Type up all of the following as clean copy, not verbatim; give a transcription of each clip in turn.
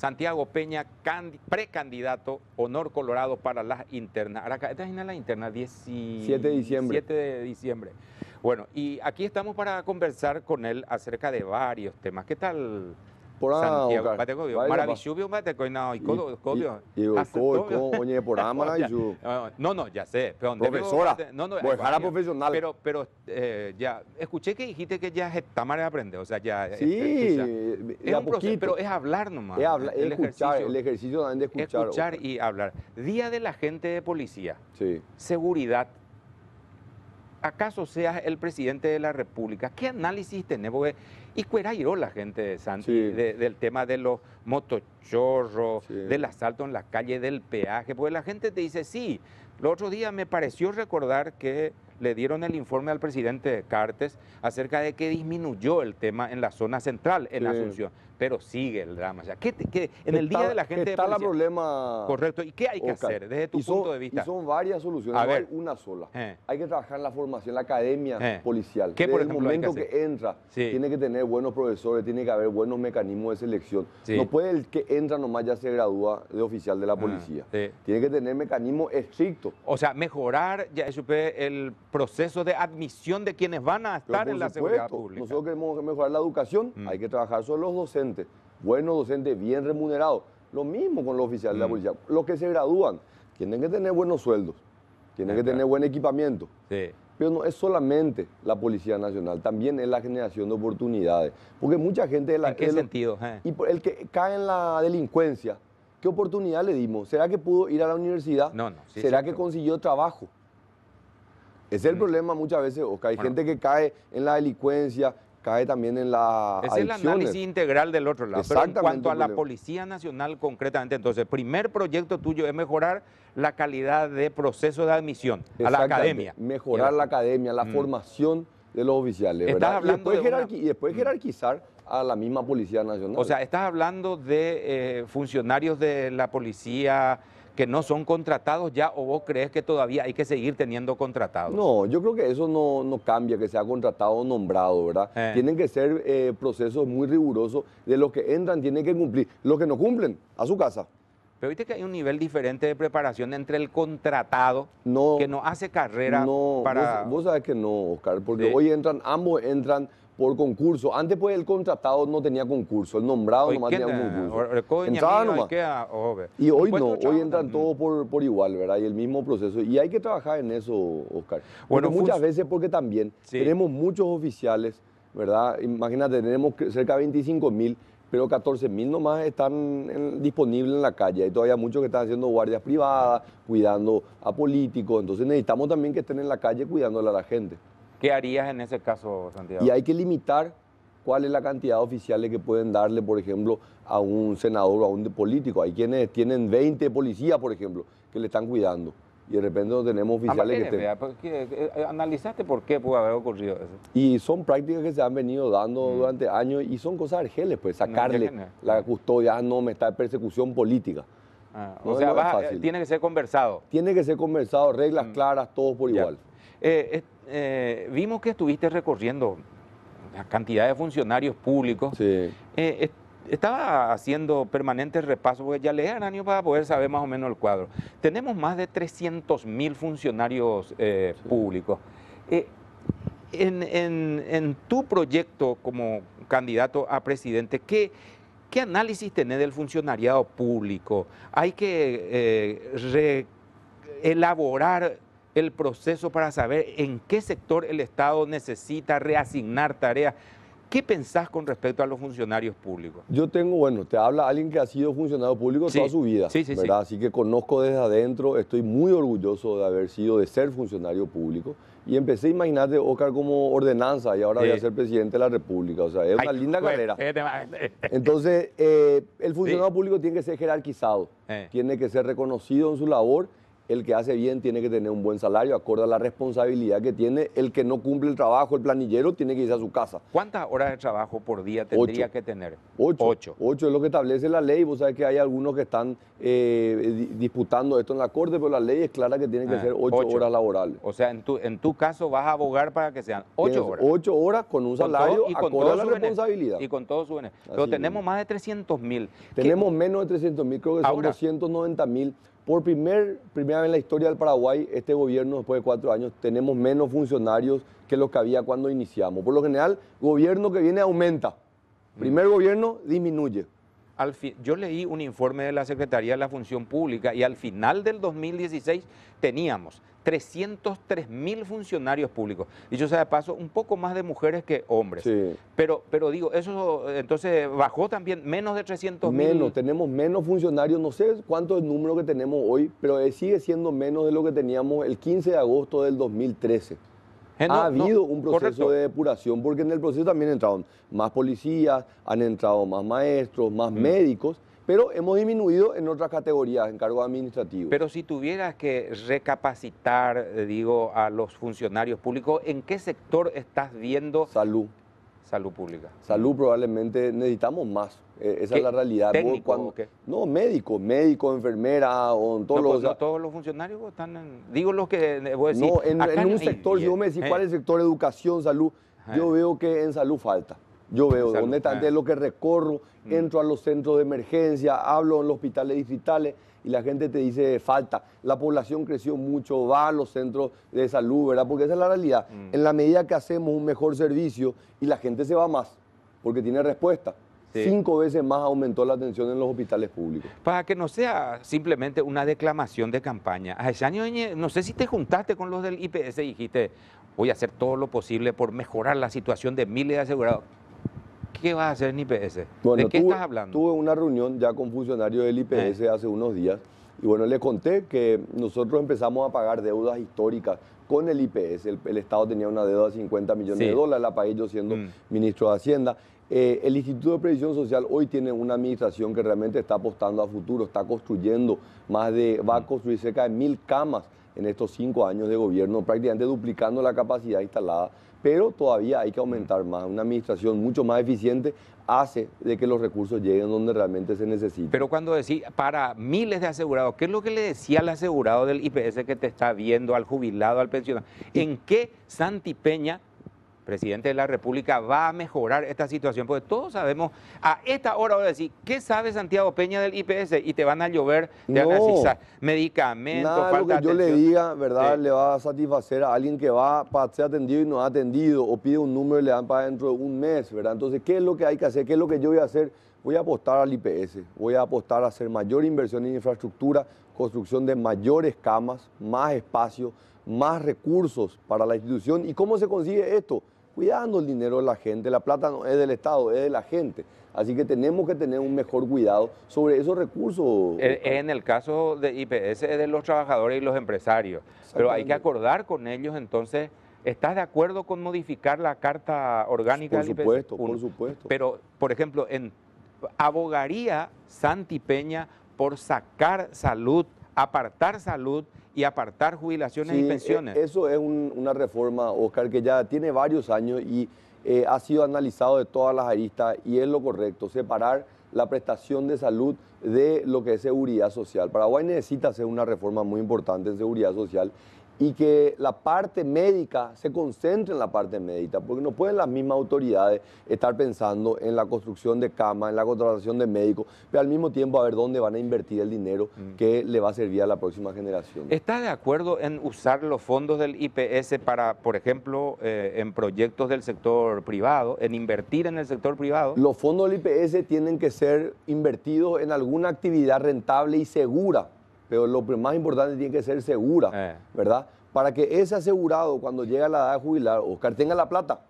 Santiago Peña, precandidato Honor Colorado para las internas. Ahora, esta es la interna, 7 de diciembre. 7 de diciembre. Bueno, y aquí estamos para conversar con él acerca de varios temas. ¿Qué tal, Santiago? Maravilloso, No, ya sé. Profesora, profesional. Pero ya, escuché que dijiste que ya está mal de aprender, o sea, ya... Sí, es un proceso, pero es hablar nomás. Es escuchar, el ejercicio también de escuchar. Escuchar y hablar. Día del agente de policía. Sí. Seguridad. ¿Acaso seas el presidente de la República? ¿Qué análisis tenés? Porque, y cuerairó la gente, Santi, Sí. del tema de los motochorros, Sí. del asalto en la calle, del peaje. Porque la gente te dice, sí, el otro día me pareció recordar que le dieron el informe al presidente Cartes acerca de que disminuyó el tema en la zona central, en Sí. Asunción. Pero sigue el drama. O sea, en el día de la gente de está policía, el problema. correcto. ¿Y qué hay que Oscar, hacer desde tu punto de vista? Y son varias soluciones, A no ver. hay una sola. Eh. Hay que trabajar en la formación, la academia policial. ¿Qué, por Desde ejemplo, el hay que momento hacer? que entra, Sí. tiene que tener buenos profesores, tiene que haber buenos mecanismos de selección. Sí. No puede el que entra nomás ya se gradúa de oficial de la policía. Sí. Tiene que tener mecanismos estrictos. O sea, mejorar, ya supe, el proceso de admisión de quienes van a Pero estar por en la seguridad supuesto, pública. nosotros queremos mejorar la educación, hay que trabajar sobre los docentes, buenos docentes, bien remunerados. Lo mismo con los oficiales de la policía. Los que se gradúan tienen que tener buenos sueldos, tienen que tener buen equipamiento. Sí. Pero no es solamente la Policía Nacional, también es la generación de oportunidades. Porque mucha gente... ¿En qué sentido? Y por el que cae en la delincuencia, ¿qué oportunidad le dimos? ¿Será que pudo ir a la universidad? No, sí, ¿Será sí, que pero... consiguió trabajo? Ese es el problema muchas veces, Oscar. Hay gente que cae en la delincuencia, cae también en la Es el análisis integral del otro lado. Pero en cuanto a la Policía Nacional concretamente, entonces, primer proyecto tuyo es mejorar la calidad de proceso de admisión a la academia. Mejorar la academia, la formación de los oficiales, ¿verdad? Y después jerarquizar a la misma Policía Nacional. O sea, estás hablando de funcionarios de la policía que no son contratados ya, o vos crees que todavía hay que seguir teniendo contratados? No, yo creo que eso no cambia, que sea contratado o nombrado, ¿verdad? Tienen que ser procesos muy rigurosos, de los que entran tienen que cumplir, los que no cumplen, a su casa. Pero viste que hay un nivel diferente de preparación entre el contratado, que no hace carrera para... Vos sabés que no, Oscar, porque Sí. hoy ambos entran por concurso. Antes pues el contratado no tenía concurso, el nombrado nomás tenía un concurso. Entraba nomás. Y hoy no, hoy entran todos por igual, ¿verdad? Y el mismo proceso. Y hay que trabajar en eso, Oscar. Bueno, muchas veces porque también tenemos muchos oficiales, ¿verdad? Imagínate, tenemos cerca de 25.000, pero 14.000 nomás están disponibles en la calle. Hay todavía muchos que están haciendo guardias privadas, cuidando a políticos. Entonces necesitamos también que estén en la calle cuidándole a la gente. ¿Qué harías en ese caso, Santiago? Y hay que limitar cuál es la cantidad de oficiales que pueden darle, por ejemplo, a un senador o a un político. Hay quienes tienen 20 policías, por ejemplo, que le están cuidando. Y de repente no tenemos oficiales que estén... ¿Analizaste por qué pudo haber ocurrido eso? Y son prácticas que se han venido dando durante años y son cosas argeles, pues sacarle la custodia, no me está en persecución política. O sea, tiene que ser conversado. Tiene que ser conversado, reglas claras, todos por igual. Vimos que estuviste recorriendo la cantidad de funcionarios públicos. Sí. Estaba haciendo permanentes repasos, porque ya leí al año para poder saber más o menos el cuadro. Tenemos más de 300.000 funcionarios públicos. En tu proyecto como candidato a presidente, ¿qué análisis tenés del funcionariado público? ¿Hay que elaborar el proceso para saber en qué sector el Estado necesita reasignar tareas? ¿Qué pensás con respecto a los funcionarios públicos? Yo tengo, te habla alguien que ha sido funcionario público toda su vida, ¿verdad? Así que conozco desde adentro, estoy muy orgulloso de ser funcionario público. Y empecé, imagínate, Oscar, como ordenanza y ahora voy a ser presidente de la República. O sea, es una linda carrera. Entonces, el funcionario público tiene que ser jerarquizado, tiene que ser reconocido en su labor el que hace bien tiene que tener un buen salario, acorde a la responsabilidad que tiene. El que no cumple el trabajo, el planillero, tiene que irse a su casa. ¿Cuántas horas de trabajo por día tendría que tener? 8 es lo que establece la ley. Vos sabés que hay algunos que están disputando esto en la Corte, pero la ley es clara que tienen que ser 8 horas laborales. O sea, en tu caso vas a abogar para que sean 8 horas. 8 horas con un salario acorde a la responsabilidad. Y con todo su beneficio. Pero tenemos más de 300.000. Tenemos menos de 300.000, creo que son 290.000. Por primera vez en la historia del Paraguay, este gobierno, después de 4 años, tenemos menos funcionarios que los que había cuando iniciamos. Por lo general, gobierno que viene aumenta. Primer gobierno disminuye. Yo leí un informe de la Secretaría de la Función Pública y al final del 2016 teníamos 303.000 funcionarios públicos. Dicho sea de paso, un poco más de mujeres que hombres. Sí. Pero digo, eso entonces bajó también menos de 300.000. Menos, tenemos menos funcionarios, no sé cuánto es el número que tenemos hoy, pero sigue siendo menos de lo que teníamos el 15 de agosto del 2013. Ha habido un proceso de depuración, porque en el proceso también entraron más policías, han entrado más maestros, más médicos, pero hemos disminuido en otras categorías, en cargos administrativos. Pero si tuvieras que recapacitar, digo, a los funcionarios públicos, ¿en qué sector estás viendo? Salud. Salud pública. Salud probablemente necesitamos más. Esa es la realidad. ¿Técnico? No, médico, enfermera, odontólogos. No todos los funcionarios están digo los que voy a decir. No, en un sector, si vos me decís cuál es el sector, educación, salud, yo veo que en salud falta. Yo veo, honestamente, es lo que recorro, entro a los centros de emergencia, hablo en los hospitales distritales y la gente te dice falta. La población creció mucho, va a los centros de salud, ¿verdad? Porque esa es la realidad. En la medida que hacemos un mejor servicio y la gente se va más, porque tiene respuesta. Sí. 5 veces más aumentó la atención en los hospitales públicos. Para que no sea simplemente una declamación de campaña. Hace años, no sé si te juntaste con los del IPS y dijiste, voy a hacer todo lo posible por mejorar la situación de miles de asegurados. ¿Qué vas a hacer en IPS? Bueno, ¿De qué estás hablando? Tuve una reunión ya con funcionarios del IPS hace unos días y bueno, les conté que nosotros empezamos a pagar deudas históricas con el IPS. El Estado tenía una deuda de 50 millones de dólares, la pagué yo siendo ministro de Hacienda. El Instituto de Previsión Social hoy tiene una administración que realmente está apostando a futuro, está construyendo va a construir cerca de 1.000 camas en estos 5 años de gobierno, prácticamente duplicando la capacidad instalada, pero todavía hay que aumentar más. Una administración mucho más eficiente hace de que los recursos lleguen donde realmente se necesitan. Pero cuando decís para miles de asegurados, ¿qué es lo que le decía al asegurado del IPS que te está viendo, al jubilado, al pensionado? ¿En qué Santi Peña, presidente de la República, va a mejorar esta situación? Porque todos sabemos, a esta hora voy a decir, ¿qué sabe Santiago Peña del IPS? Y te van a llover, te van a decir medicamentos, nada, lo que yo le diga, ¿verdad? Le va a satisfacer a alguien que va para ser atendido y no ha atendido, o pide un número y le dan para dentro de un mes, ¿verdad? Entonces, ¿qué es lo que hay que hacer? ¿Qué es lo que yo voy a hacer? Voy a apostar al IPS, voy a apostar a hacer mayor inversión en infraestructura, construcción de mayores camas, más espacio, más recursos para la institución. ¿Y cómo se consigue esto? Cuidando el dinero de la gente. La plata no es del Estado, es de la gente. Así que tenemos que tener un mejor cuidado sobre esos recursos. En el caso de IPS es de los trabajadores y los empresarios, pero hay que acordar con ellos. Entonces, ¿estás de acuerdo con modificar la Carta Orgánica del IPS? Por supuesto. Pero, por ejemplo, ¿abogaría Santi Peña por sacar salud, apartar salud y apartar jubilaciones y pensiones? Eso es una reforma, Oscar, que ya tiene varios años y ha sido analizado de todas las aristas y es lo correcto, separar la prestación de salud de lo que es seguridad social. Paraguay necesita hacer una reforma muy importante en seguridad social y que la parte médica se concentre en la parte médica, porque no pueden las mismas autoridades estar pensando en la construcción de camas, en la contratación de médicos, pero al mismo tiempo a ver dónde van a invertir el dinero que le va a servir a la próxima generación. ¿Está de acuerdo en usar los fondos del IPS para, por ejemplo, en proyectos del sector privado, en invertir en el sector privado? Los fondos del IPS tienen que ser invertidos en alguna actividad rentable y segura, pero lo más importante tiene que ser segura, ¿verdad? Para que ese asegurado, cuando llega a la edad de jubilar, Oscar, tenga la plata.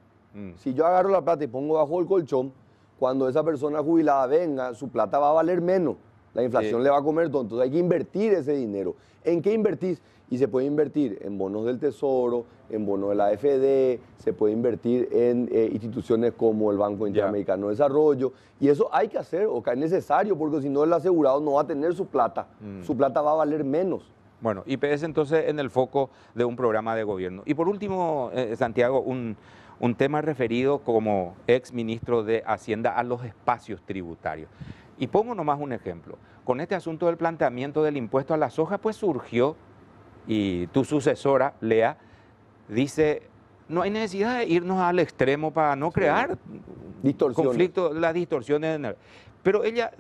Si yo agarro la plata y pongo bajo el colchón, cuando esa persona jubilada venga, su plata va a valer menos. La inflación le va a comer todo. Entonces hay que invertir ese dinero. ¿En qué invertís? Y se puede invertir en bonos del Tesoro, en bonos de la AFD, se puede invertir en instituciones como el Banco Interamericano de Desarrollo. Y eso hay que hacer, o que es necesario, porque si no el asegurado no va a tener su plata va a valer menos. Bueno, IPS entonces en el foco de un programa de gobierno. Y por último, Santiago, un tema referido como ex ministro de Hacienda a los espacios tributarios. Y pongo nomás un ejemplo. Con este asunto del planteamiento del impuesto a la soja, pues surgió, y tu sucesora, Lea, dice, no hay necesidad de irnos al extremo para no crear conflictos, las distorsiones. Pero ella,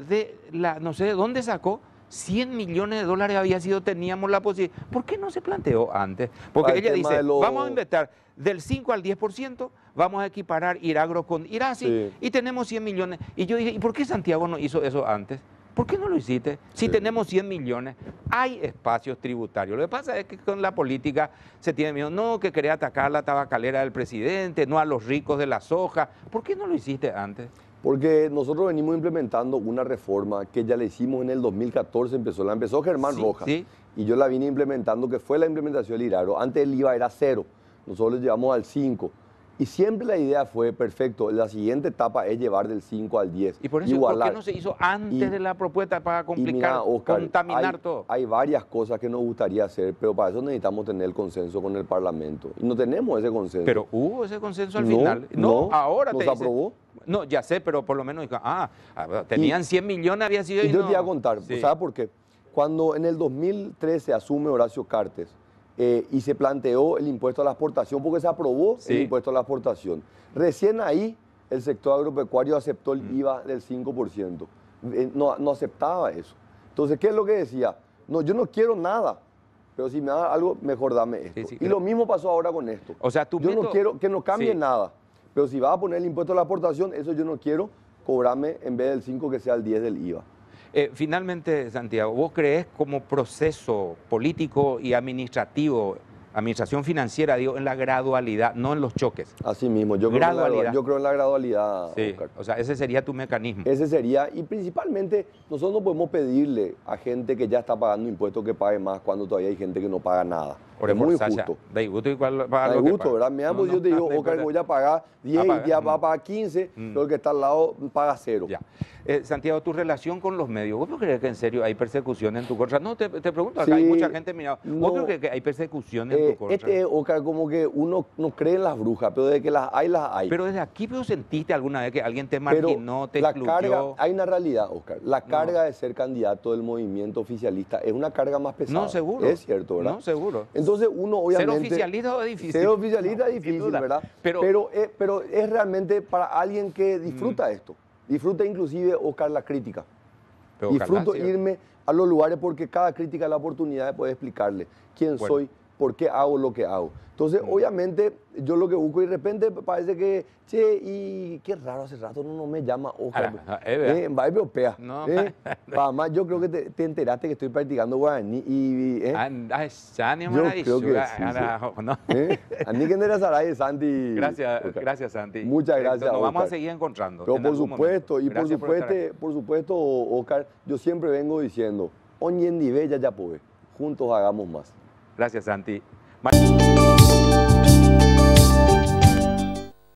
no sé de dónde sacó, 100 millones de dólares teníamos la posibilidad. ¿Por qué no se planteó antes? Porque ella dice, vamos a inventar del 5 al 10%, vamos a equiparar Iragro con Irasi, y tenemos 100 millones. Y yo dije, ¿y por qué Santiago no hizo eso antes? ¿Por qué no lo hiciste? Si tenemos 100 millones, hay espacios tributarios. Lo que pasa es que con la política se tiene miedo, no, que quería atacar la tabacalera del presidente, no a los ricos de la soja. ¿Por qué no lo hiciste antes? Porque nosotros venimos implementando una reforma que ya la hicimos en el 2014, la empezó Germán Rojas, y yo la vine implementando, que fue la implementación del Iragro. Antes el IVA era 0, nosotros lo llevamos al 5. Y siempre la idea fue, perfecto, la siguiente etapa es llevar del 5 al 10. ¿Y por eso por qué no se hizo antes de la propuesta para complicar, Oscar, contaminar todo? Hay varias cosas que nos gustaría hacer, pero para eso necesitamos tener el consenso con el Parlamento. Y no tenemos ese consenso. Pero hubo ese consenso al final. No, ahora ¿nos aprobó? No, ya sé, pero por lo menos tenían 100 millones, había sido... Y yo te voy a contar, ¿sabes por qué? Cuando en el 2013 asume Horacio Cartes, y se planteó el impuesto a la exportación, porque se aprobó el impuesto a la exportación. Recién ahí el sector agropecuario aceptó el IVA del 5%. No aceptaba eso. Entonces, ¿qué es lo que decía? No, yo no quiero nada, pero si me da algo, mejor dame esto. Y lo mismo pasó ahora con esto. O sea, yo no quiero que no cambie nada, pero si vas a poner el impuesto a la exportación, eso yo no quiero, cobrarme en vez del 5 que sea el 10 del IVA. Finalmente, Santiago, ¿vos creés como proceso político y administrativo, administración financiera, digo, en la gradualidad, no en los choques? Así mismo, yo creo en la gradualidad, Oscar. O sea, ese sería tu mecanismo. Ese sería, y principalmente nosotros no podemos pedirle a gente que ya está pagando impuestos que pague más cuando todavía hay gente que no paga nada. Es muy justo. De gusto igual paga lo que paga. ¿Verdad? Mira, pues yo te digo, Oscar, voy a pagar 10 y ya va a pagar 15, pero el que está al lado paga 0. Ya. Santiago, tu relación con los medios, ¿vos no crees que en serio hay persecución en tu contra? No, te pregunto, acá hay mucha gente mirando. ¿Vos no crees que hay persecución en tu contra? Oscar, como que uno no cree en las brujas, pero de que las hay. Pero desde aquí, ¿pero sentiste alguna vez que alguien te marginó, te excluyó? Carga, hay una realidad, Oscar. La carga de ser candidato del movimiento oficialista es una carga más pesada. No, seguro. Es cierto, ¿verdad? No, seguro. Entonces uno obviamente... Ser oficialista es difícil. Ser oficialista es difícil, ¿verdad? Pero es realmente para alguien que disfruta esto. Disfruta inclusive, Oscar, la crítica. Disfruto irme a los lugares porque cada crítica es la oportunidad de poder explicarle quién soy, por qué hago lo que hago. Entonces, obviamente, yo lo que busco y de repente parece que, che, y qué raro, hace rato no me llama Oscar. Va europea. No. Además, yo creo que te enteraste que estoy practicando guaraní. Yo creo que sí. Ani que enderezará, Santi. Gracias, Santi. Muchas gracias, Nos vamos a seguir encontrando. Pero por supuesto, y por supuesto, Oscar, yo siempre vengo diciendo, Oñendive ya puede, juntos hagamos más. Gracias, Santi.